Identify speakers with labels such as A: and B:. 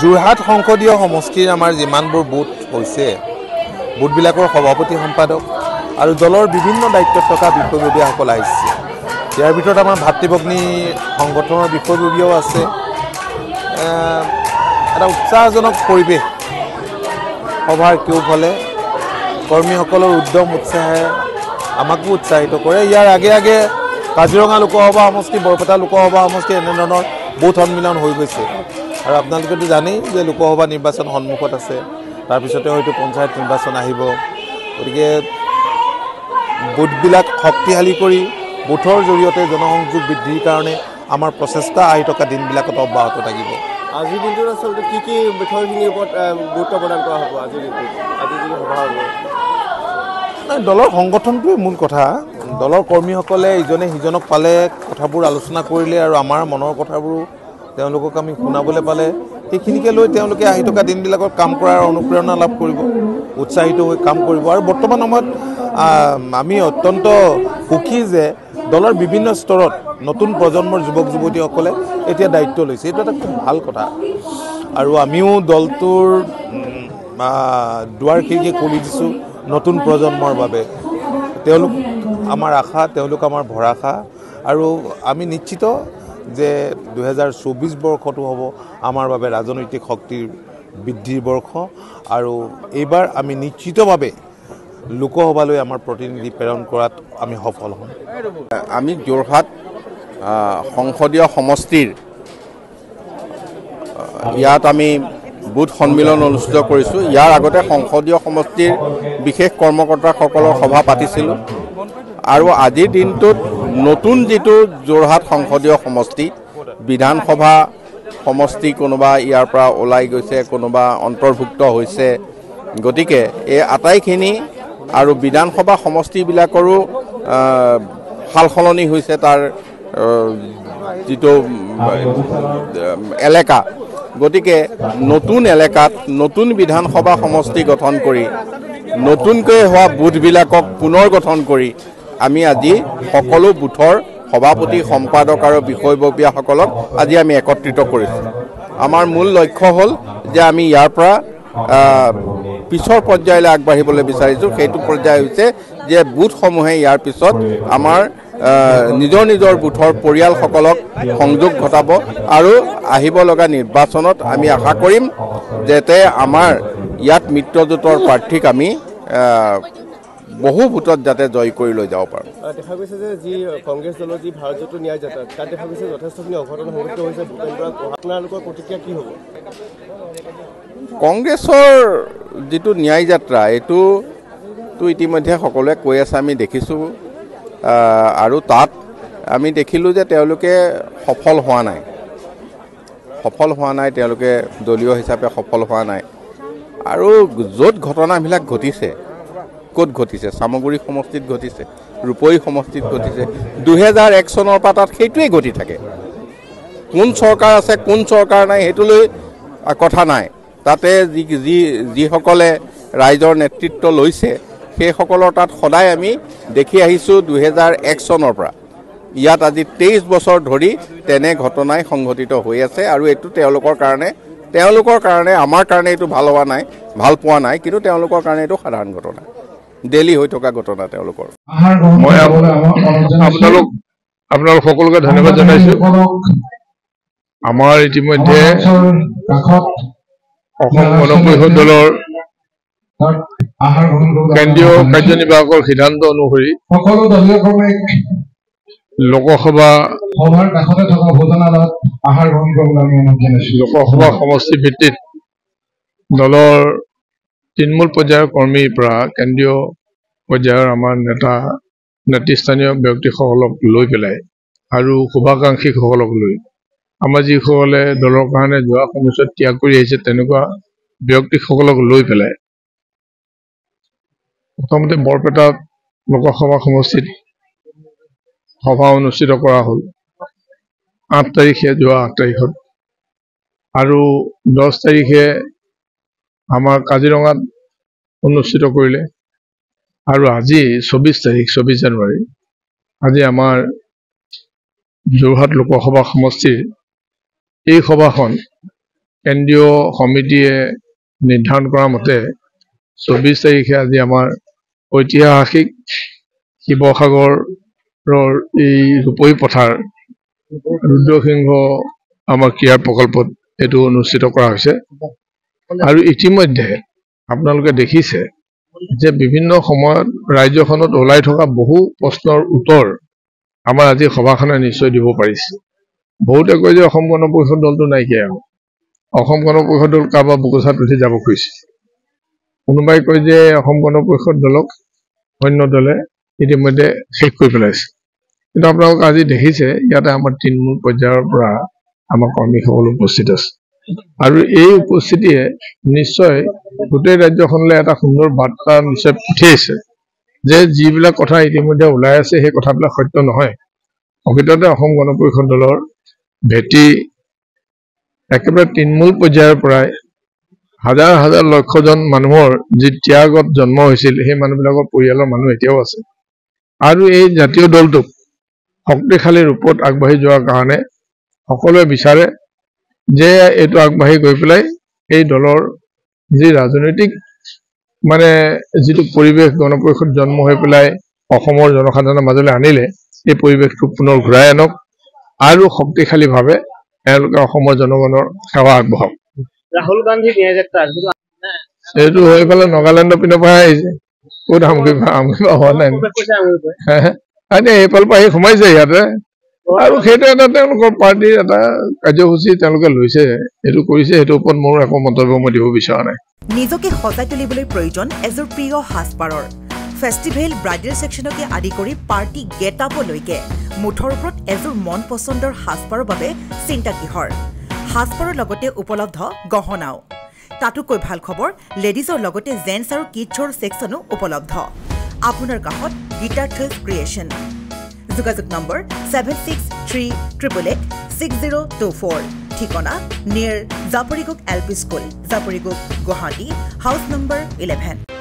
A: যোৰহাট সংসদীয় সমষ্টিৰ আমাৰ যিমানবোৰ বুথ হৈছে বুথবিলাকৰ সভাপতি সম্পাদক আৰু দলৰ বিভিন্ন দায়িত্বত থকা বিষয়ববীয়াসকল আহিছে। ইয়াৰ ভিতৰত আমাৰ ভাতৃভগ্নী সংগঠনৰ বিষয়ববীয়াও আছে। এটা উৎসাহজনক পৰিৱেশ সভাৰ কেউফালে কৰ্মীসকলৰ উদ্যম উৎসাহে আমাকো উৎসাহিত কৰে। ইয়াৰ আগে আগে কাজিৰঙা লোকসভা সমষ্টি, বৰপেটা লোকসভা সমষ্টি এনেধৰণৰ বুথ সন্মিলন হৈ গৈছে। আৰু আপোনালোকেতো জানেই যে লোকসভা নিৰ্বাচন সন্মুখত আছে, তাৰপিছতে হয়তো পঞ্চায়ত নিৰ্বাচন আহিব। গতিকে বুথবিলাক শক্তিশালী কৰি বুথৰ জৰিয়তে জনসংযোগ বৃদ্ধিৰ কাৰণে আমাৰ প্ৰচেষ্টা আহি থকা দিনবিলাকত অব্যাহত থাকিব।
B: আজিৰ দিনটোত আচলতে কি বিষয়খিনিৰ ওপৰত গুৰুত্ব প্ৰদান কৰা হ'ব? আজিৰ দিনটোত আজি যিটো সভা হ'ব,
A: দলৰ সংগঠনটোৱে মূল কথা। দলৰ কৰ্মীসকলে ইজনে সিজনক পালে, কথাবোৰ আলোচনা কৰিলে আৰু আমাৰ মনৰ কথাবোৰ তেওঁলোকক আমি শুনাবলৈ পালে, সেইখিনিকে লৈ তেওঁলোকে আহি থকা দিনবিলাকত কাম কৰাৰ অনুপ্ৰেৰণা লাভ কৰিব, উৎসাহিত হৈ কাম কৰিব। আৰু বৰ্তমান সময়ত আমি অত্যন্ত সুখী যে দলৰ বিভিন্ন স্তৰত নতুন প্ৰজন্মৰ যুৱক যুৱতীসকলে এতিয়া দায়িত্ব লৈছে। এইটো এটা খুব ভাল কথা। আৰু আমিও দলটোৰ দুৱাৰ খিৰিকী খুলি দিছোঁ নতুন প্ৰজন্মৰ বাবে। তেওঁলোক আমাৰ আশা, তেওঁলোক আমাৰ ভৰসা। আৰু আমি নিশ্চিত যে 2024 বৰ্ষটো হ'ব আমাৰ বাবে ৰাজনৈতিক শক্তিৰ বৃদ্ধিৰ বৰ্ষ। আৰু এইবাৰ আমি নিশ্চিতভাৱে লোকসভালৈ আমাৰ প্ৰতিনিধি প্ৰেৰণ কৰাত আমি সফল হ'ম।
C: আমি যোৰহাট সংসদীয় সমষ্টিৰ ইয়াত আমি বুথ সন্মিলন অনুষ্ঠিত কৰিছোঁ। ইয়াৰ আগতে সংসদীয় সমষ্টিৰ বিশেষ কৰ্মকৰ্তাসকলৰ সভা পাতিছিলোঁ। আৰু আজিৰ দিনটোত নতুন যিটো যোৰহাট সংসদীয় সমষ্টি, বিধানসভা সমষ্টি কোনোবা ইয়াৰ পৰা ওলাই গৈছে, কোনোবা অন্তৰ্ভুক্ত হৈছে। গতিকে এই আটাইখিনি আৰু বিধানসভা সমষ্টিবিলাকৰো সাল সলনি হৈছে তাৰ যিটো এলেকা। গতিকে নতুন এলেকাত নতুন বিধানসভা সমষ্টি গঠন কৰি নতুনকৈ হোৱা বুথবিলাকক পুনৰ গঠন কৰি আমি আজি সকলো বুথৰ সভাপতি, সম্পাদক আৰু বিষয়ববীয়াসকলক আজি আমি একত্ৰিত কৰিছোঁ। আমাৰ মূল লক্ষ্য হ'ল যে আমি ইয়াৰ পৰা পিছৰ পৰ্যায়লৈ আগবাঢ়িবলৈ বিচাৰিছোঁ। সেইটো পৰ্যায় হৈছে যে বুথসমূহে ইয়াৰ পিছত আমাৰ নিজৰ নিজৰ বুথৰ পৰিয়ালসকলক সংযোগ ঘটাব। আৰু আহিব লগা নিৰ্বাচনত আমি আশা কৰিম যাতে আমাৰ ইয়াত মিত্ৰজোঁটৰ প্ৰাৰ্থীক আমি বহু ভোটত যাতে জয় কৰি লৈ যাব পাৰোঁ।
B: দেখা গৈছে যে যি কংগ্ৰেছ দলৰ যি ভাৰত জোঁটো ন্যায় যাত্ৰা, তাত দেখা গৈছে যথেষ্টখিনি অঘটন সংঘটিত হৈছে। আপোনালোকৰ প্ৰতিক্ৰিয়া কি হ'ব?
C: কংগ্ৰেছৰ যিটো ন্যায় যাত্ৰা, এইটোতো ইতিমধ্যে সকলোৱে কৈ আছে, আমি দেখিছোঁ। আৰু তাত আমি দেখিলোঁ যে তেওঁলোকে সফল হোৱা নাই, তেওঁলোকে দলীয় হিচাপে সফল হোৱা নাই। আৰু য'ত ঘটনাবিলাক ঘটিছে, ক'ত ঘটিছে? চামগুৰি সমষ্টিত ঘটিছে, ৰূপহী সমষ্টিত ঘটিছে। 2001 চনৰ পৰা তাত সেইটোৱেই ঘটি থাকে। কোন চৰকাৰ আছে, কোন চৰকাৰ নাই, সেইটো লৈ কথা নাই। তাতে যিসকলে ৰাইজৰ নেতৃত্ব লৈছে সেইসকলৰ তাত সদায় আমি দেখি আহিছোঁ 2001 চনৰ পৰা। ইয়াত আজি 23 বছৰ ধৰি তেনে ঘটনাই সংঘটিত হৈ আছে। আৰু এইটো তেওঁলোকৰ কাৰণে আমাৰ কাৰণে এইটো ভাল পোৱা নাই, কিন্তু তেওঁলোকৰ কাৰণে এইটো সাধাৰণ ঘটনা, ডেইলি হৈ থকা ঘটনা তেওঁলোকৰ।
D: মই আপোনালোক সকলোকে ধন্যবাদ জনাইছোঁ। আমাৰ ইতিমধ্যে অসম গণ পৰিষদ দলৰ কেন্দ্ৰীয় কাৰ্যনিৰ্বাহকৰ সিদ্ধান্ত অনুসৰি লোকসভা সমষ্টি ভিত্তিত দলৰ তৃণমূল পৰ্যায়ৰ কৰ্মীৰ পৰা কেন্দ্ৰীয় পৰ্যায়ৰ আমাৰ নেতৃস্থানীয় ব্যক্তিসকলক লৈ পেলাই আৰু শুভাকাংক্ষীসকলক লৈ আমাৰ যিসকলে দলৰ কাৰণে যোৱা সময়ছোৱাত ত্যাগ কৰি আহিছে তেনেকুৱা ব্যক্তিসকলক লৈ পেলাই প্ৰথমতে বৰপেটাত লোকসভা সমষ্টিত সভা অনুষ্ঠিত কৰা হ'ল 8 তাৰিখে, যোৱা 8 তাৰিখত। আৰু 10 তাৰিখে আমাৰ কাজিৰঙাত অনুষ্ঠিত কৰিলে। আৰু আজি 24 জানুৱাৰী, আজি আমাৰ যোৰহাট লোকসভা সমষ্টিৰ এই সভাখন কেন্দ্ৰীয় সমিতিয়ে নিৰ্ধাৰণ কৰা মতে 24 তাৰিখে আজি আমাৰ ঐতিহাসিক শিৱসাগৰৰ এই ৰূপহী পথাৰ ৰুদ্ৰসিংহ আমাৰ ক্ৰীড়া প্ৰকল্পত এইটো অনুষ্ঠিত কৰা হৈছে আৰু ইতিমধ্যে আপোনালোকে দেখিছে যে বিভিন্ন সময়ত ৰাজ্যখনত ওলাই থকা বহু প্ৰশ্নৰ উত্তৰ আমাৰ আজি সভাখনে নিশ্চয় দিব পাৰিছে বহুতে কয় যে অসম গণ পৰিষদ দলটো নাইকিয়া হ'ল অসম গণ পৰিষদ দল কাৰোবাৰ বুকুচাত উঠি যাব খুজিছে কোনোবাই কয় যে অসম গণ পৰিষদ দলক অন্য দলে ইতিমধ্যে শেষ কৰি পেলাইছে কিন্তু আপোনালোক আজি দেখিছে ইয়াতে আমাৰ তৃণমূল পৰ্যায়ৰ পৰা আমাৰ কৰ্মীসকল উপস্থিত আছে আৰু এই উপস্থিতিয়ে নিশ্চয় গোটেই ৰাজ্যখনলৈ এটা সুন্দৰ বাৰ্তা নিশ্চয় পঠিয়াইছে যে যিবিলাক কথা ইতিমধ্যে ওলাই আছে সেই কথাবিলাক সত্য নহয় প্ৰকৃততে অসম গণ পৰিষদ দলৰ ভেটি একেবাৰে তৃণমূল পৰ্যায়ৰ পৰাই হাজাৰ হাজাৰ লক্ষজন মানুহৰ যি ত্যাগত জন্ম হৈছিল সেই মানুহবিলাকৰ পৰিয়ালৰ মানুহ এতিয়াও আছে আৰু এই জাতীয় দলটোক শক্তিশালী ৰূপত আগবাঢ়ি যোৱাৰ কাৰণে সকলোৱে বিচাৰে যে এইটো আগবাঢ়ি গৈ পেলাই এই দলৰ যি ৰাজনৈতিক মানে যিটো পৰিৱেশ গণপৰিষদ জন্ম হৈ পেলাই অসমৰ জনসাধাৰণৰ মাজলৈ আনিলে এই পৰিৱেশটো পুনৰ ঘূৰাই আনক আৰু শক্তিশালীভাৱে এওঁলোকে অসমৰ জনগণৰ সেৱা আগবঢ়াওক
B: ৰাহুল গান্ধী ন্যায়যাত্ৰা
D: এইটো হৈ পেলাই নাগালেণ্ডৰ পিনৰ পৰা আহিছে ক'ত আমগি হোৱা নাই এইফালৰ পৰা আহি সোমাইছে ইয়াতে আৰু সেইটো এটা তেওঁলোকৰ পাৰ্টীৰ এটা কাৰ্যসূচী তেওঁলোকে লৈছে এইটো কৰিছে সেইটোৰ ওপৰত মোৰ একো মন্তব্য মই দিব বিচৰা নাই
E: নিজকে সজাই তুলিবলৈ প্ৰয়োজন এযোৰ প্ৰিয় সাজপাৰৰ ফেষ্টিভেল ব্ৰাইডেল সেকশনকে আদি কৰি পাৰ্টি গেট আপলৈকে মুঠৰ ওপৰত এযোৰ মন পছন্দৰ সাজপাৰৰ বাবে চিন্তা কিহৰ সাজপাৰৰ লগতে উপলব্ধ গহনাও তাতোকৈ ভাল খবৰ লেডিজৰ লগতে জেন্টছ আৰু কিডছৰ সেকশনো উপলব্ধ আপোনাৰ কাষত গিটাৰ থ্ৰিলছ ক্ৰিয়েশ্যন যোগাযোগ নম্বৰ 7638886024 ঠিকনা near Japorigog LP school Japorigog Guwahati house number 11